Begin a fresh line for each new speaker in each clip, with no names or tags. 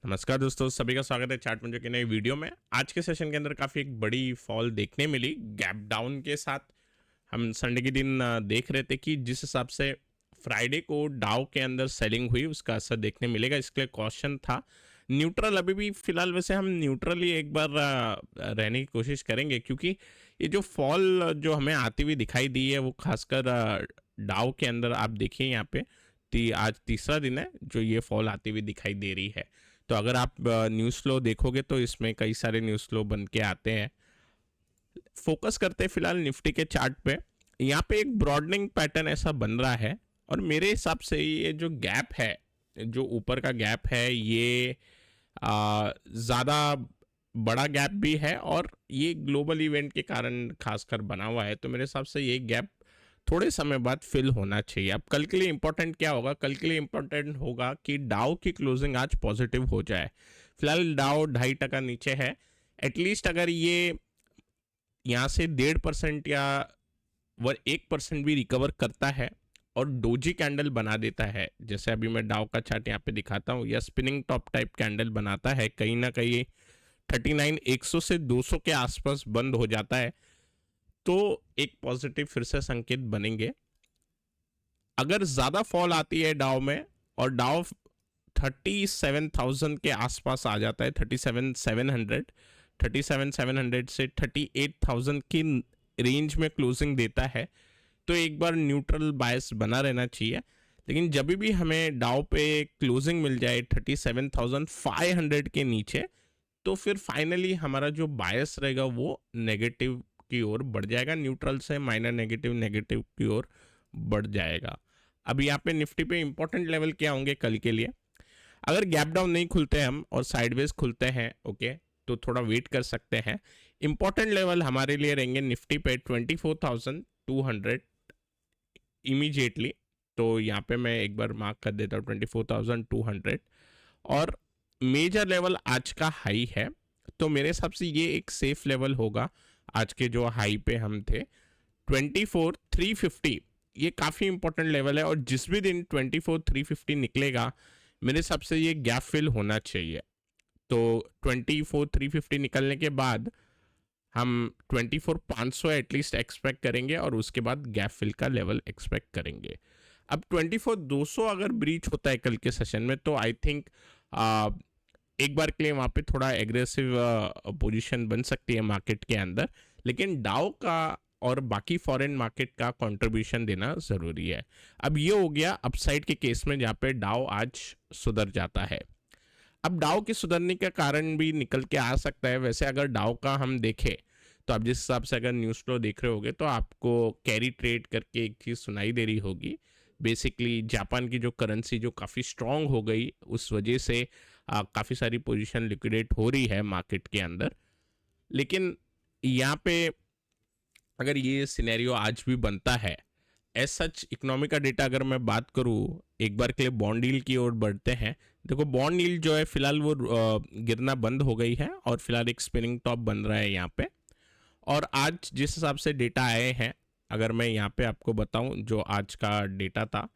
नमस्कार दोस्तों, सभी का स्वागत है चार्ट पंजो की नई वीडियो में। आज के सेशन के अंदर काफ़ी एक बड़ी फॉल देखने मिली गैप डाउन के साथ। हम संडे के दिन देख रहे थे कि जिस हिसाब से फ्राइडे को डाउ के अंदर सेलिंग हुई उसका असर देखने मिलेगा, इसके लिए क्वेश्चन था। न्यूट्रल अभी भी फिलहाल, वैसे हम न्यूट्रल ही एक बार रहने की कोशिश करेंगे, क्योंकि ये जो फॉल जो हमें आती हुई दिखाई दी है वो खासकर डाउ के अंदर आप देखिए यहाँ पे आज तीसरा दिन है जो ये फॉल आती हुई दिखाई दे रही है। तो अगर आप न्यूज़ फ्लो देखोगे तो इसमें कई सारे न्यूज़ फ्लो बन के आते हैं। फोकस करते हैं फिलहाल निफ्टी के चार्ट पे। यहाँ पे एक ब्रॉडनिंग पैटर्न ऐसा बन रहा है, और मेरे हिसाब से ये जो गैप है, जो ऊपर का गैप है, ये ज़्यादा बड़ा गैप भी है और ये ग्लोबल इवेंट के कारण खासकर बना हुआ है। तो मेरे हिसाब से ये गैप थोड़े समय बाद फिल होना चाहिए। अब कल के लिए इंपॉर्टेंट क्या होगा? कल के लिए इंपॉर्टेंट होगा कि डाउ की क्लोजिंग आज पॉजिटिव हो जाए। फिलहाल डाउ 2.5% नीचे है। एटलीस्ट अगर ये यहाँ से 1.5% या 1% भी रिकवर करता है और डोजी कैंडल बना देता है, जैसे अभी मैं डाउ का चार्ट यहाँ पे दिखाता हूँ, या स्पिनिंग टॉप टाइप कैंडल बनाता है, कहीं ना कहीं 39,100 से 200 के आसपास बंद हो जाता है, तो एक पॉजिटिव फिर से संकेत बनेंगे। अगर ज़्यादा फॉल आती है डाउ में और डाउ 37,000 के आसपास आ जाता है, 37,700 से 38,000 की रेंज में क्लोजिंग देता है, तो एक बार न्यूट्रल बायस बना रहना चाहिए। लेकिन जब भी हमें डाउ पे क्लोजिंग मिल जाए 37,500 के नीचे, तो फिर फाइनली हमारा जो बायस रहेगा वो नेगेटिव की ओर बढ़ जाएगा, न्यूट्रल से माइनर नेगेटिव नेगेटिव की ओर बढ़ जाएगा। अब यहाँ पे निफ्टी पे इंपॉर्टेंट लेवल क्या होंगे कल के लिए? अगर गैप डाउन नहीं खुलते हम और साइडवेज खुलते हैं, ओके, तो थोड़ा वेट कर सकते हैं। इंपॉर्टेंट लेवल हमारे लिए रहेंगे निफ्टी पे 24,200 इमीजिएटली। तो यहाँ पे मैं एक बार मार्क कर देता हूँ 24,200, और मेजर लेवल आज का हाई है, तो मेरे हिसाब से ये एक सेफ लेवल होगा। आज के जो हाई पे हम थे 24,350, ये काफ़ी इंपॉर्टेंट लेवल है, और जिस भी दिन 24,350 निकलेगा मेरे हिसाब से ये गैप फिल होना चाहिए। तो 24,350 निकलने के बाद हम 24,500 एटलीस्ट एक्सपेक्ट करेंगे, और उसके बाद गैप फिल का लेवल एक्सपेक्ट करेंगे। अब 24,200 अगर ब्रीच होता है कल के सेशन में, तो आई थिंक एक बार के लिए वहाँ पे थोड़ा एग्रेसिव पोजीशन बन सकती है मार्केट के अंदर। लेकिन डाउ का और बाकी फॉरेन मार्केट का कंट्रीब्यूशन देना ज़रूरी है। अब ये हो गया अपसाइड के केस में, जहाँ पे डाउ आज सुधर जाता है। अब डाउ के सुधरने का कारण भी निकल के आ सकता है। वैसे अगर डाउ का हम देखें तो आप जिस हिसाब से अगर न्यूज़ फ्लो देख रहे होगे तो आपको कैरी ट्रेड करके एक चीज़ सुनाई दे रही होगी। बेसिकली जापान की जो करेंसी जो काफ़ी स्ट्रांग हो गई, उस वजह से काफ़ी सारी पोजीशन लिक्विडेट हो रही है मार्केट के अंदर। लेकिन यहाँ पे अगर ये सिनेरियो आज भी बनता है, एज सच इकोनॉमी का डेटा अगर मैं बात करूँ, एक बार के लिए बॉन्ड यील्ड की ओर बढ़ते हैं। देखो बॉन्ड यील्ड जो है फिलहाल वो गिरना बंद हो गई है, और फिलहाल एक स्पिनिंग टॉप बन रहा है यहाँ पे। और आज जिस हिसाब से डेटा आए हैं, अगर मैं यहाँ पे आपको बताऊं जो आज का डेटा था,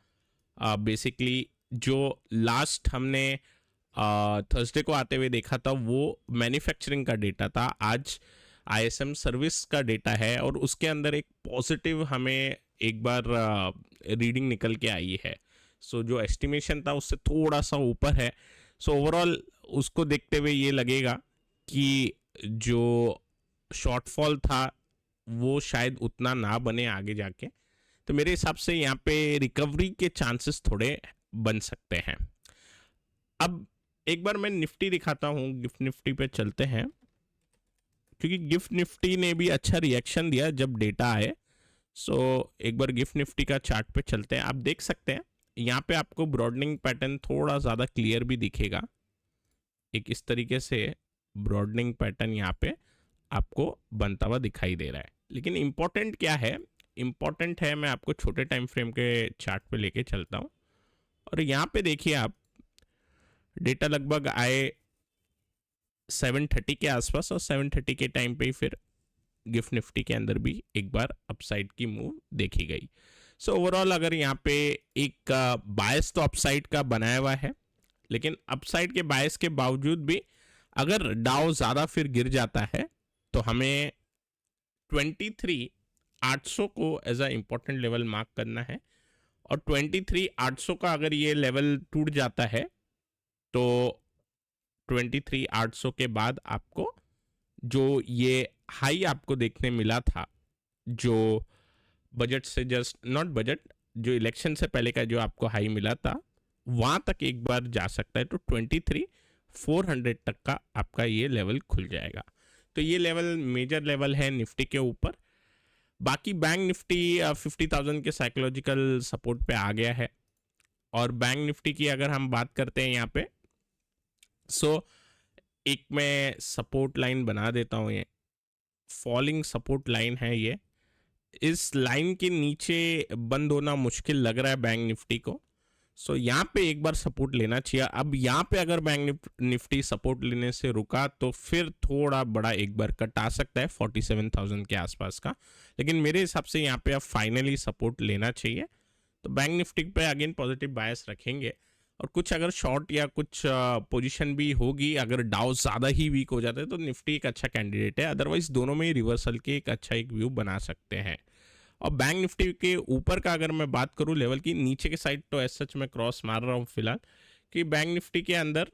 बेसिकली जो लास्ट हमने थर्सडे को आते हुए देखा था वो मैन्युफैक्चरिंग का डेटा था। आज आईएसएम सर्विस का डेटा है, और उसके अंदर एक पॉजिटिव हमें एक बार रीडिंग निकल के आई है। सो जो एस्टिमेशन था उससे थोड़ा सा ऊपर है। सो ओवरऑल उसको देखते हुए ये लगेगा कि जो शॉर्टफॉल था वो शायद उतना ना बने आगे जाके। तो मेरे हिसाब से यहाँ पे रिकवरी के चांसेस थोड़े बन सकते हैं। अब एक बार मैं निफ्टी दिखाता हूँ, गिफ्ट निफ्टी पे चलते हैं, क्योंकि गिफ्ट निफ्टी ने भी अच्छा रिएक्शन दिया जब डेटा आए। सो एक बार गिफ्ट निफ्टी का चार्ट पे चलते हैं। आप देख सकते हैं यहाँ पे आपको ब्रॉडनिंग पैटर्न थोड़ा ज़्यादा क्लियर भी दिखेगा। एक इस तरीके से ब्रॉडनिंग पैटर्न यहाँ पे आपको बनता हुआ दिखाई दे रहा है। लेकिन इम्पॉर्टेंट क्या है? इम्पॉर्टेंट है, मैं आपको छोटे टाइम फ्रेम के चार्ट पे लेके चलता हूँ, और यहाँ पे देखिए आप डेटा लगभग आए 730 के आसपास, और 730 के टाइम पे ही फिर गिफ्ट निफ्टी के अंदर भी एक बार अपसाइड की मूव देखी गई। सो ओवरऑल अगर यहाँ पे एक बायस तो अपसाइड का बनाया हुआ है, लेकिन अपसाइड के बायस के बावजूद भी अगर डाउ ज़्यादा फिर गिर जाता है तो हमें 23,800 को as a important level mark करना है। और 23,800 का अगर ये लेवल टूट जाता है तो 23,800 के बाद आपको जो ये हाई आपको देखने मिला था, जो बजट से जस्ट नॉट बजट, जो इलेक्शन से पहले का जो आपको हाई मिला था, वहाँ तक एक बार जा सकता है। तो 23,400 तक का आपका ये लेवल खुल जाएगा। तो ये लेवल मेजर लेवल है निफ्टी के ऊपर। बाकी बैंक निफ्टी 50,000 के साइकोलॉजिकल सपोर्ट पे आ गया है। और बैंक निफ्टी की अगर हम बात करते हैं यहाँ पे, सो एक मैं सपोर्ट लाइन बना देता हूँ। ये फॉलिंग सपोर्ट लाइन है। ये इस लाइन के नीचे बंद होना मुश्किल लग रहा है बैंक निफ्टी को। सो यहाँ पे एक बार सपोर्ट लेना चाहिए। अब यहाँ पे अगर बैंक निफ्टी सपोर्ट लेने से रुका तो फिर थोड़ा बड़ा एक बार कट आ सकता है 47,000 के आसपास का, लेकिन मेरे हिसाब से यहाँ पे अब फाइनली सपोर्ट लेना चाहिए। तो बैंक निफ्टी पे अगेन पॉजिटिव बायस रखेंगे। और कुछ अगर शॉर्ट या कुछ पोजीशन भी होगी, अगर डाउ ज़्यादा ही वीक हो जाता है तो निफ्टी एक अच्छा कैंडिडेट है। अदरवाइज दोनों में ही रिवर्सल के एक अच्छा एक व्यू बना सकते हैं। और बैंक निफ्टी के ऊपर का अगर मैं बात करूं लेवल की, नीचे के साइड तो ऐसा सच मैं क्रॉस मार रहा हूं फिलहाल, कि बैंक निफ्टी के अंदर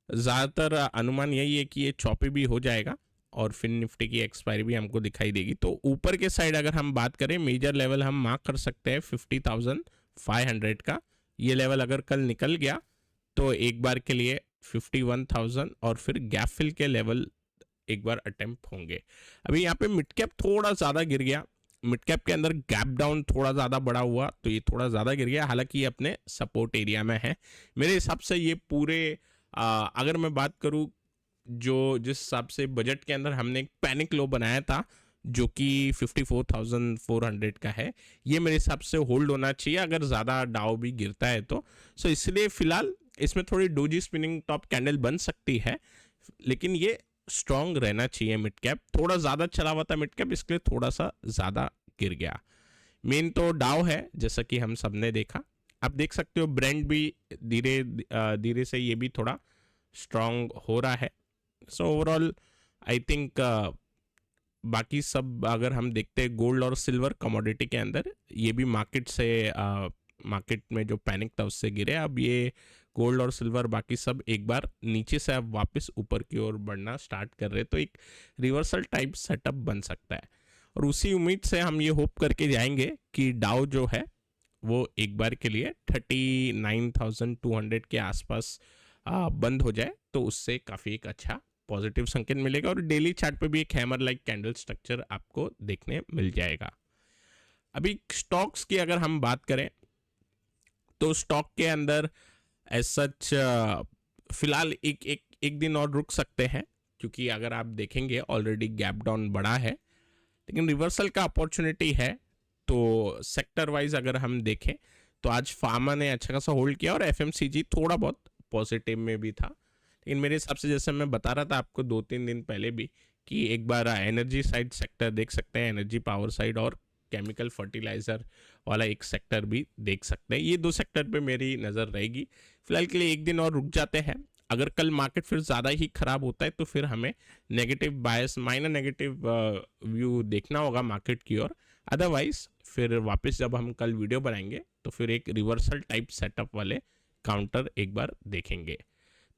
ज़्यादातर अनुमान यही है कि ये चौपी भी हो जाएगा और फिर निफ्टी की एक्सपायरी भी हमको दिखाई देगी। तो ऊपर के साइड अगर हम बात करें, मेजर लेवल हम मार्क कर सकते हैं 50,500 का। ये लेवल अगर कल निकल गया तो एक बार के लिए 51,000 और फिर गैप फिल के लेवल एक बार अटेम्प्ट होंगे। अभी यहाँ पे मिड कैप थोड़ा ज़्यादा गिर गया, मिड कैप के अंदर गैप डाउन थोड़ा ज़्यादा बड़ा हुआ तो ये थोड़ा ज़्यादा गिर गया। हालांकि ये अपने सपोर्ट एरिया में है। मेरे हिसाब से ये पूरे अगर मैं बात करूँ, जो जिस हिसाब से बजट के अंदर हमने एक पैनिक लो बनाया था जो कि 54,400 का है, ये मेरे हिसाब से होल्ड होना चाहिए अगर ज़्यादा डाउ भी गिरता है तो। सो इसलिए फ़िलहाल इसमें थोड़ी डोजी स्पिनिंग टॉप कैंडल बन सकती है, लेकिन ये स्ट्रॉन्ग रहना चाहिए। मिड कैप थोड़ा ज़्यादा चला हुआ था, मिड कैप इसके लिए थोड़ा सा ज़्यादा गिर गया। मेन तो डाउ है जैसा कि हम सब ने देखा। आप देख सकते हो ब्रेंड भी धीरे धीरे से ये भी थोड़ा स्ट्रॉन्ग हो रहा है। सो ओवरऑल आई थिंक बाकी सब अगर हम देखते हैं, गोल्ड और सिल्वर कमोडिटी के अंदर ये भी मार्केट से मार्केट में जो पैनिक था उससे गिरे। अब ये गोल्ड और सिल्वर बाकी सब एक बार नीचे से अब वापस ऊपर की ओर बढ़ना स्टार्ट कर रहे, तो एक रिवर्सल टाइप सेटअप बन सकता है। और उसी उम्मीद से हम ये होप करके जाएंगे कि डाउ जो है वो एक बार के लिए 39,200 के आसपास बंद हो जाए, तो उससे काफ़ी एक अच्छा पॉजिटिव संकेत मिलेगा। और डेली चार्ट पे भी एक हैमर लाइक कैंडल स्ट्रक्चर आपको देखने मिल जाएगा। अभी स्टॉक्स की अगर हम बात करें तो स्टॉक के अंदर एज सच फिलहाल एक दिन और रुक सकते हैं, क्योंकि अगर आप देखेंगे ऑलरेडी गैप डाउन बड़ा है, लेकिन रिवर्सल का अपॉर्चुनिटी है। तो सेक्टर वाइज अगर हम देखें तो आज फार्मा ने अच्छा खासा होल्ड किया और एफएमसीजी थोड़ा बहुत पॉजिटिव में भी था। लेकिन मेरे हिसाब से जैसे मैं बता रहा था आपको 2-3 दिन पहले भी, कि एक बार एनर्जी साइड सेक्टर देख सकते हैं, एनर्जी पावर साइड और केमिकल फर्टिलाइज़र वाला एक सेक्टर भी देख सकते हैं। ये दो सेक्टर पे मेरी नज़र रहेगी। फिलहाल के लिए एक दिन और रुक जाते हैं। अगर कल मार्केट फिर ज़्यादा ही ख़राब होता है तो फिर हमें नेगेटिव बायस, माइनर नेगेटिव व्यू देखना होगा मार्केट की ओर। अदरवाइज फिर वापस जब हम कल वीडियो बनाएंगे तो फिर एक रिवर्सल टाइप सेटअप वाले काउंटर एक बार देखेंगे।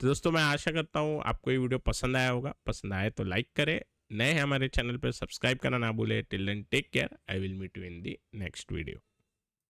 तो दोस्तों मैं आशा करता हूँ आपको ये वीडियो पसंद आया होगा। पसंद आए तो लाइक करें, नए हैं हमारे चैनल पर सब्सक्राइब करना ना भूलें। Till then take care, I will meet you in the next video.